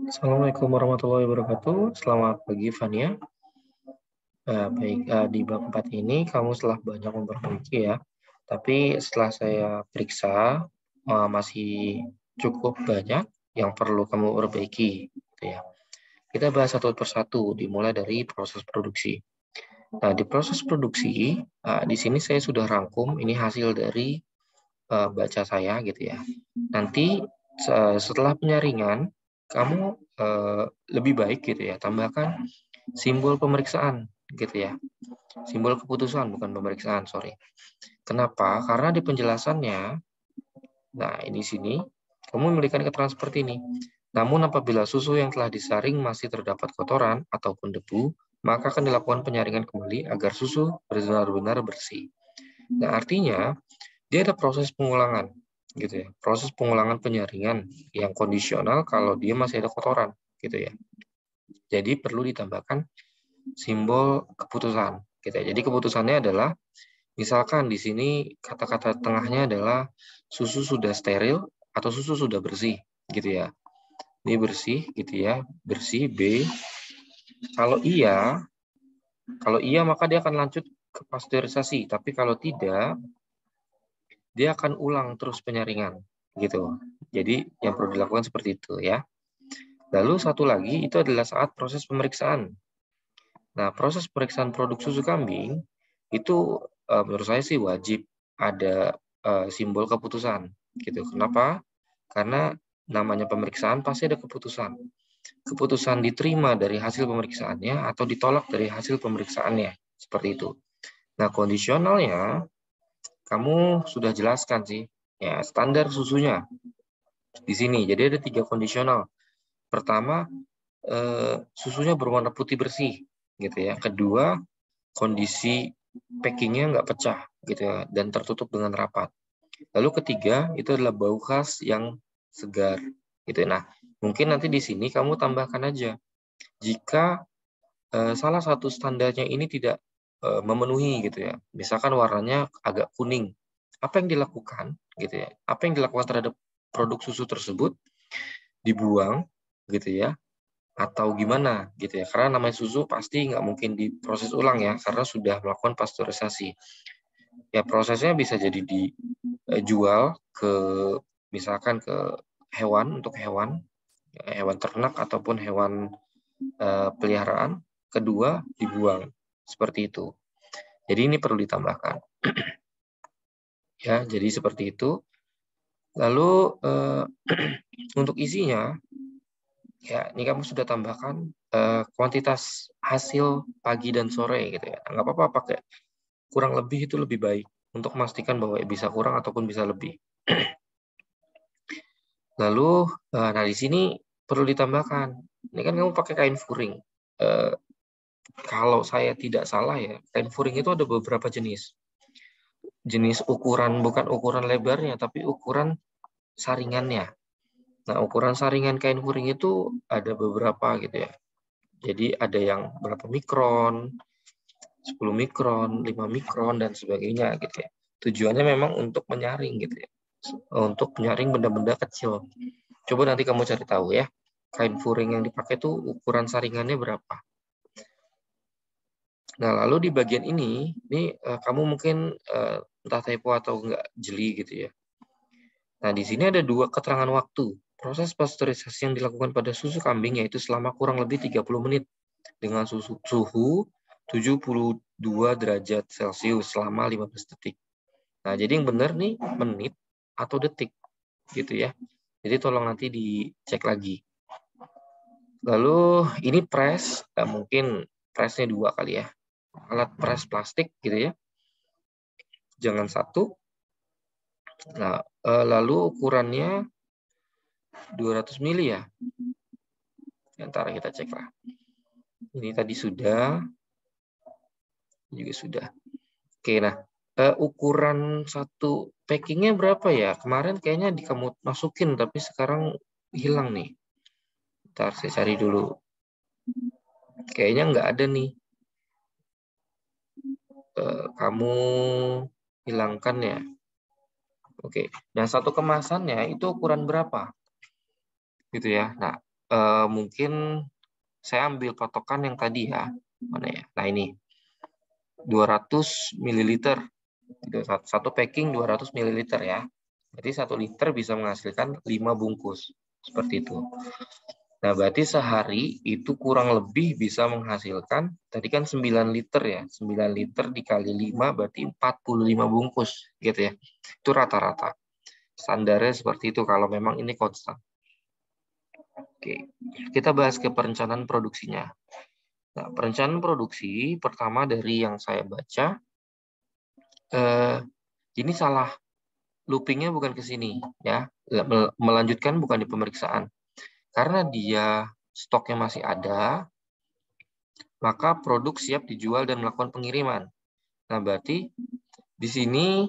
Assalamualaikum warahmatullahi wabarakatuh. Selamat pagi, Fania. Baik, di bab 4 ini kamu setelah banyak memperbaiki ya. Tapi setelah saya periksa, masih cukup banyak yang perlu kamu perbaiki. Gitu ya. Kita bahas satu persatu, dimulai dari proses produksi. Nah, di proses produksi, di sini saya sudah rangkum, ini hasil dari baca saya gitu ya. Nanti setelah penyaringan, kamu lebih baik gitu ya, tambahkan simbol pemeriksaan gitu ya. Simbol keputusan, bukan pemeriksaan, sorry. Kenapa? Karena di penjelasannya, nah ini sini, kamu memberikan keterangan seperti ini. Namun apabila susu yang telah disaring masih terdapat kotoran ataupun debu, maka akan dilakukan penyaringan kembali agar susu benar-benar bersih. Nah, artinya dia ada proses pengulangan gitu ya. Proses pengulangan penyaringan yang kondisional kalau dia masih ada kotoran gitu ya. Jadi perlu ditambahkan simbol keputusan gitu ya. Jadi keputusannya adalah misalkan di sini kata-kata tengahnya adalah susu sudah steril atau susu sudah bersih gitu ya. Ini bersih gitu ya, bersih B. Kalau iya maka dia akan lanjut ke pasteurisasi, tapi kalau tidak dia akan ulang terus penyaringan gitu. Jadi yang perlu dilakukan seperti itu ya. Lalu satu lagi itu adalah saat proses pemeriksaan. Nah, proses pemeriksaan produk susu kambing itu menurut saya sih wajib ada simbol keputusan gitu. Kenapa? Karena namanya pemeriksaan pasti ada keputusan. Keputusan diterima dari hasil pemeriksaannya atau ditolak dari hasil pemeriksaannya. Seperti itu. Nah, kondisionalnya kamu sudah jelaskan sih. Ya, standar susunya di sini. Jadi ada 3 kondisional. Pertama, susunya berwarna putih bersih, gitu ya. Kedua, kondisi packingnya nggak pecah, gitu ya, dan tertutup dengan rapat. Lalu ketiga, itu adalah bau khas yang segar, gitu. Nah, mungkin nanti di sini kamu tambahkan aja. Jika salah satu standarnya ini tidak memenuhi, gitu ya. Misalkan warnanya agak kuning, apa yang dilakukan, gitu ya? Apa yang dilakukan terhadap produk susu tersebut? Dibuang, gitu ya, atau gimana gitu ya, karena namanya susu pasti nggak mungkin diproses ulang ya karena sudah melakukan pasteurisasi ya. Prosesnya bisa jadi dijual ke misalkan ke hewan, untuk hewan ternak ataupun hewan peliharaan. Kedua, dibuang seperti itu. Jadi ini perlu ditambahkan ya, jadi seperti itu. Lalu untuk isinya ya, ini kamu sudah tambahkan kuantitas hasil pagi dan sore gitu ya. Nggak apa-apa pakai kurang lebih, itu lebih baik untuk memastikan bahwa bisa kurang ataupun bisa lebih. Lalu, nah di sini perlu ditambahkan. Ini kan kamu pakai kain furing. Kalau saya tidak salah ya, kain furing itu ada beberapa jenis. Jenis ukuran, bukan ukuran lebarnya, tapi ukuran saringannya. Nah, ukuran saringan kain furing itu ada beberapa gitu ya. Jadi ada yang berapa mikron, 10 mikron, 5 mikron, dan sebagainya gitu ya. Tujuannya memang untuk menyaring gitu ya. Untuk menyaring benda-benda kecil. Coba nanti kamu cari tahu ya. Kain furing yang dipakai itu ukuran saringannya berapa. Nah, lalu di bagian ini kamu mungkin entah typo atau enggak jeli gitu ya. Nah, di sini ada 2 keterangan waktu. Proses pasteurisasi yang dilakukan pada susu kambing yaitu selama kurang lebih 30 menit dengan suhu 72 derajat Celcius selama 15 detik. Nah, jadi yang benar nih menit atau detik gitu ya. Jadi tolong nanti dicek lagi. Lalu ini press, mungkin pressnya 2 kali ya. Alat press plastik gitu ya. Jangan 1. Nah, lalu ukurannya 200 mili ya. Ntar kita cek lah. Ini tadi sudah. Juga sudah. Oke, nah ukuran satu packingnya berapa ya? Kemarin kayaknya kamu masukin, tapi sekarang hilang nih. Ntar saya cari dulu. Kayaknya nggak ada nih. Kamu hilangkan ya. Oke, nah satu kemasannya itu ukuran berapa? gitu ya. Nah, mungkin saya ambil patokan yang tadi ya. Mana ya? Nah, ini 200 ml. Satu packing 200 ml ya. Jadi 1 liter bisa menghasilkan 5 bungkus. Seperti itu. Nah, berarti sehari itu kurang lebih bisa menghasilkan, tadi kan 9 liter ya. 9 liter dikali 5 berarti 45 bungkus gitu ya. Itu rata-rata. Standarnya seperti itu kalau memang ini konstan. Oke, kita bahas ke perencanaan produksinya. Nah, perencanaan produksi pertama dari yang saya baca, ini salah. Loopingnya bukan ke sini ya. Melanjutkan bukan di pemeriksaan. Karena dia stoknya masih ada, maka produk siap dijual dan melakukan pengiriman. Nah, berarti di sini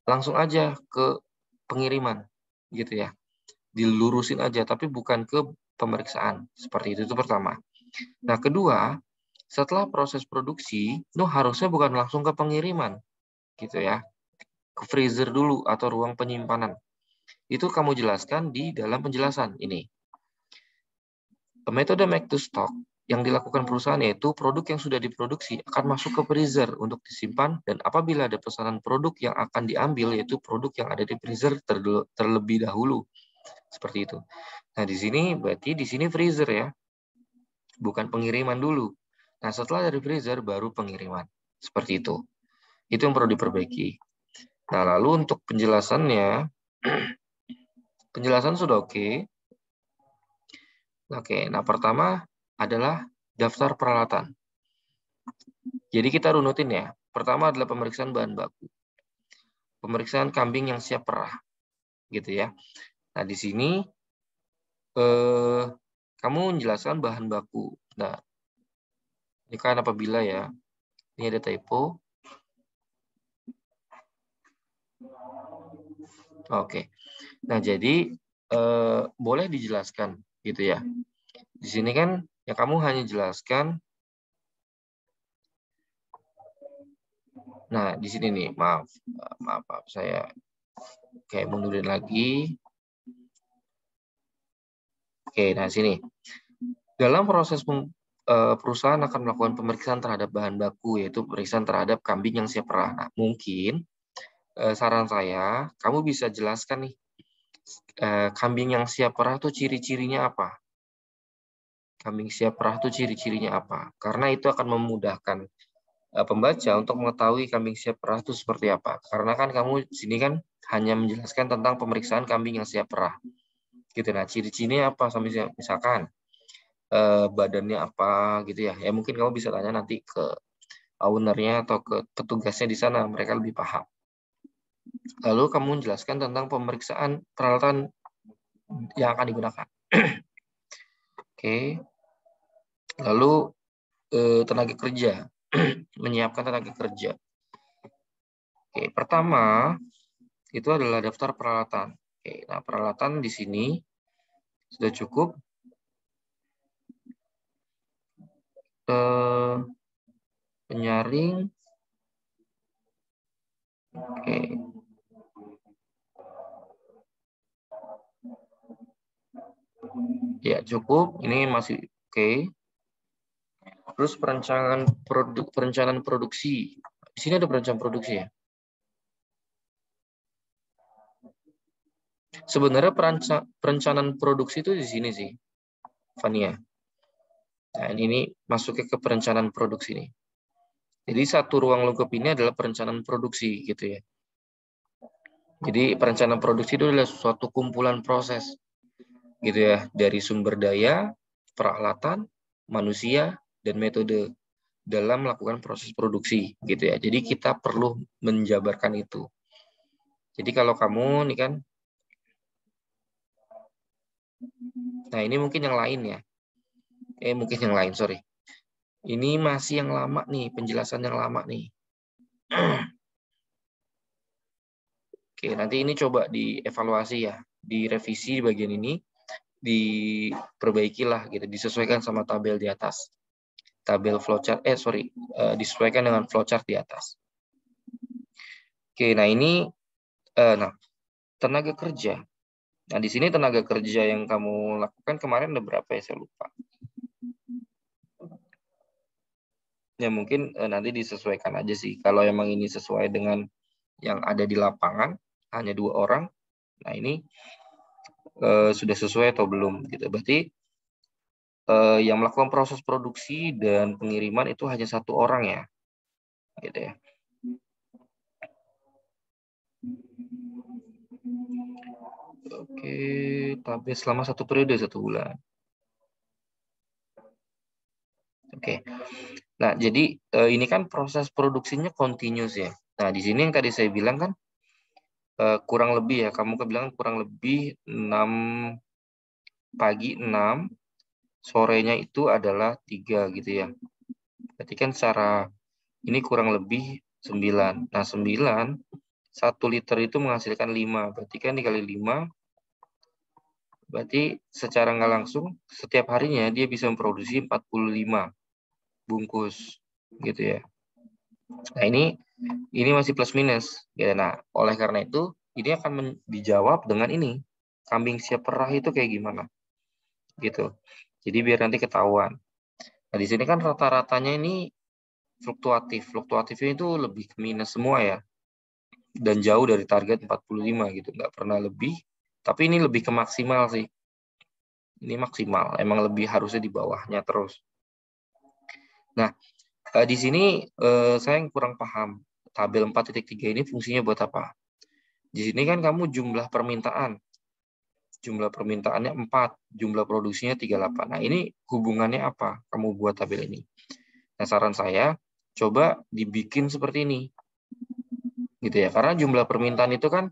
langsung aja ke pengiriman gitu ya. Dilurusin aja tapi bukan ke pemeriksaan. Seperti itu pertama. Nah, kedua, setelah proses produksi, itu harusnya bukan langsung ke pengiriman gitu ya. Ke freezer dulu atau ruang penyimpanan. Itu kamu jelaskan di dalam penjelasan ini. Metode make to stock yang dilakukan perusahaan yaitu produk yang sudah diproduksi akan masuk ke freezer untuk disimpan, dan apabila ada pesanan produk yang akan diambil yaitu produk yang ada di freezer terlebih dahulu. Seperti itu. Nah, di sini berarti di sini freezer ya. Bukan pengiriman dulu. Nah, setelah dari freezer baru pengiriman. Seperti itu. Itu yang perlu diperbaiki. Nah, lalu untuk penjelasannya, penjelasan sudah oke. Oke, nah pertama adalah daftar peralatan. Jadi kita runutin ya. Pertama adalah pemeriksaan bahan baku. Pemeriksaan kambing yang siap perah. Gitu ya. Nah, di sini kamu menjelaskan bahan baku. Nah, ini kan apabila ya, ini ada typo. Oke. Nah, jadi boleh dijelaskan gitu ya. Di sini kan ya kamu hanya jelaskan. Nah, di sini nih, maaf saya kayak mundurin lagi. Oke, nah sini. Dalam proses perusahaan akan melakukan pemeriksaan terhadap bahan baku, yaitu pemeriksaan terhadap kambing yang siap perah. Nah, mungkin saran saya, kamu bisa jelaskan nih, kambing yang siap perah tuh ciri-cirinya apa? Kambing siap perah tuh ciri-cirinya apa? Karena itu akan memudahkan pembaca untuk mengetahui kambing siap perah itu seperti apa. Karena kan kamu di sini kan hanya menjelaskan tentang pemeriksaan kambing yang siap perah. Gitu. Nah, ciri-cirinya apa? Misalkan badannya apa gitu ya. Ya mungkin kamu bisa tanya nanti ke ownernya atau ke petugasnya di sana, mereka lebih paham. Lalu kamu menjelaskan tentang pemeriksaan peralatan yang akan digunakan. Oke. Lalu tenaga kerja. Menyiapkan tenaga kerja. Oke, pertama itu adalah daftar peralatan. Oke, nah peralatan di sini sudah cukup. Penyaring. Oke. Ya, cukup. Ini masih oke. Terus perencanaan produksi. Di sini ada perencanaan produksi ya. Sebenarnya perencanaan produksi itu di sini sih, Fania. Nah, ini masuknya ke perencanaan produksi nih. Jadi satu ruang lingkup ini adalah perencanaan produksi gitu ya. Jadi perencanaan produksi itu adalah suatu kumpulan proses gitu ya, dari sumber daya, peralatan, manusia, dan metode dalam melakukan proses produksi gitu ya. Jadi kita perlu menjabarkan itu. Jadi kalau kamu nih kan, nah ini mungkin yang lain ya. Mungkin yang lain, sorry. Ini masih yang lama nih, penjelasan yang lama nih. Oke, nanti ini coba dievaluasi ya, direvisi bagian ini, diperbaikilah gitu, disesuaikan sama tabel di atas. Tabel flowchart, disesuaikan dengan flowchart di atas. Oke, nah ini, tenaga kerja. Nah, di sini tenaga kerja yang kamu lakukan kemarin ada berapa ya? Saya lupa. Ya mungkin nanti disesuaikan aja sih. Kalau emang ini sesuai dengan yang ada di lapangan, hanya 2 orang, nah ini sudah sesuai atau belum gitu. Berarti yang melakukan proses produksi dan pengiriman itu hanya 1 orang ya, gitu ya. Oke, tapi selama 1 periode 1 bulan. Oke. Nah, jadi ini kan proses produksinya continuous ya. Nah, di sini yang tadi saya bilang kan kurang lebih ya, kamu bilang kurang lebih 6 pagi 6, sorenya itu adalah 3 gitu ya. Berarti kan secara ini kurang lebih 9. Nah, 9, 1 liter itu menghasilkan 5. Berarti kan dikali 5, berarti secara nggak langsung setiap harinya dia bisa memproduksi 45 bungkus gitu ya. Nah, ini masih plus minus. Ya, nah, oleh karena itu ini akan dijawab dengan ini. Kambing siap perah itu kayak gimana? Gitu. Jadi biar nanti ketahuan. Nah, di sini kan rata-ratanya ini fluktuatif. Fluktuatifnya itu lebih ke minus semua ya. Dan jauh dari target 45 gitu. Nggak pernah lebih. Tapi ini lebih ke maksimal sih. Ini maksimal. Emang lebih harusnya di bawahnya terus. Nah, di sini saya kurang paham. Tabel 4.3 ini fungsinya buat apa? Di sini kan kamu jumlah permintaan. Jumlah permintaannya 4, jumlah produksinya 38. Nah, ini hubungannya apa? Kamu buat tabel ini. Nah, saran saya, coba dibikin seperti ini. Gitu ya. Karena jumlah permintaan itu kan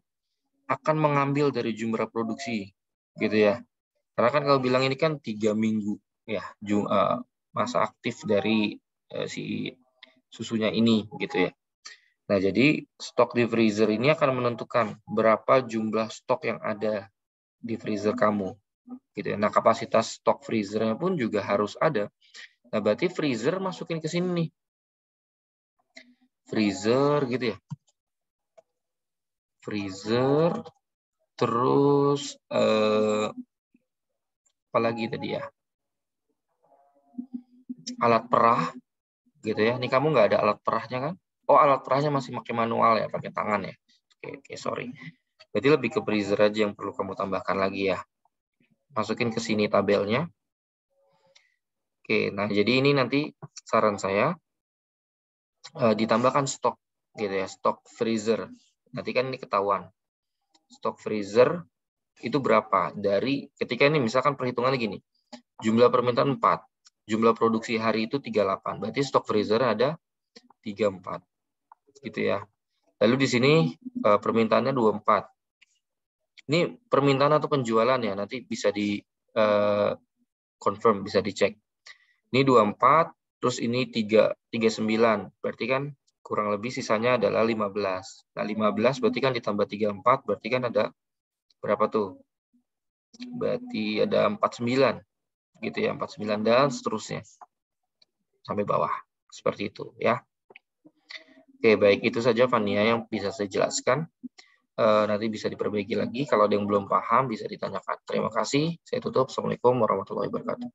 akan mengambil dari jumlah produksi. Gitu ya. Karena kan kalau bilang ini kan 3 minggu. Ya, masa aktif dari si susunya ini. Gitu ya. Nah, jadi stok di freezer ini akan menentukan berapa jumlah stok yang ada di freezer kamu. Gitu ya. Nah, kapasitas stok freezernya pun juga harus ada. Nah, berarti freezer masukin ke sini nih. Freezer gitu ya. Freezer, terus apalagi tadi ya. Alat perah gitu ya. Ini kamu nggak ada alat perahnya kan? Oh, alat perahnya masih pakai manual ya, pakai tangan ya. Oke, sorry. Berarti lebih ke freezer aja yang perlu kamu tambahkan lagi ya. Masukin ke sini tabelnya. Oke, nah jadi ini nanti saran saya ditambahkan stok gitu ya, stok freezer. Nanti kan ini ketahuan. Stok freezer itu berapa? Dari ketika ini misalkan perhitungannya gini. Jumlah permintaan 4, jumlah produksi hari itu 38. Berarti stok freezer ada 34. Gitu ya. Lalu di sini permintaannya 24. Ini permintaan atau penjualan ya, nanti bisa di confirm, bisa dicek. Ini 24, terus ini 39. Berarti kan kurang lebih sisanya adalah 15. Nah, 15 berarti kan ditambah 34, berarti kan ada berapa tuh? Berarti ada 49. Gitu ya, 49 dan seterusnya. Sampai bawah. Seperti itu ya. Oke, baik. Itu saja Fania yang bisa saya jelaskan. Nanti bisa diperbaiki lagi. Kalau ada yang belum paham, bisa ditanyakan. Terima kasih. Saya tutup. Assalamualaikum warahmatullahi wabarakatuh.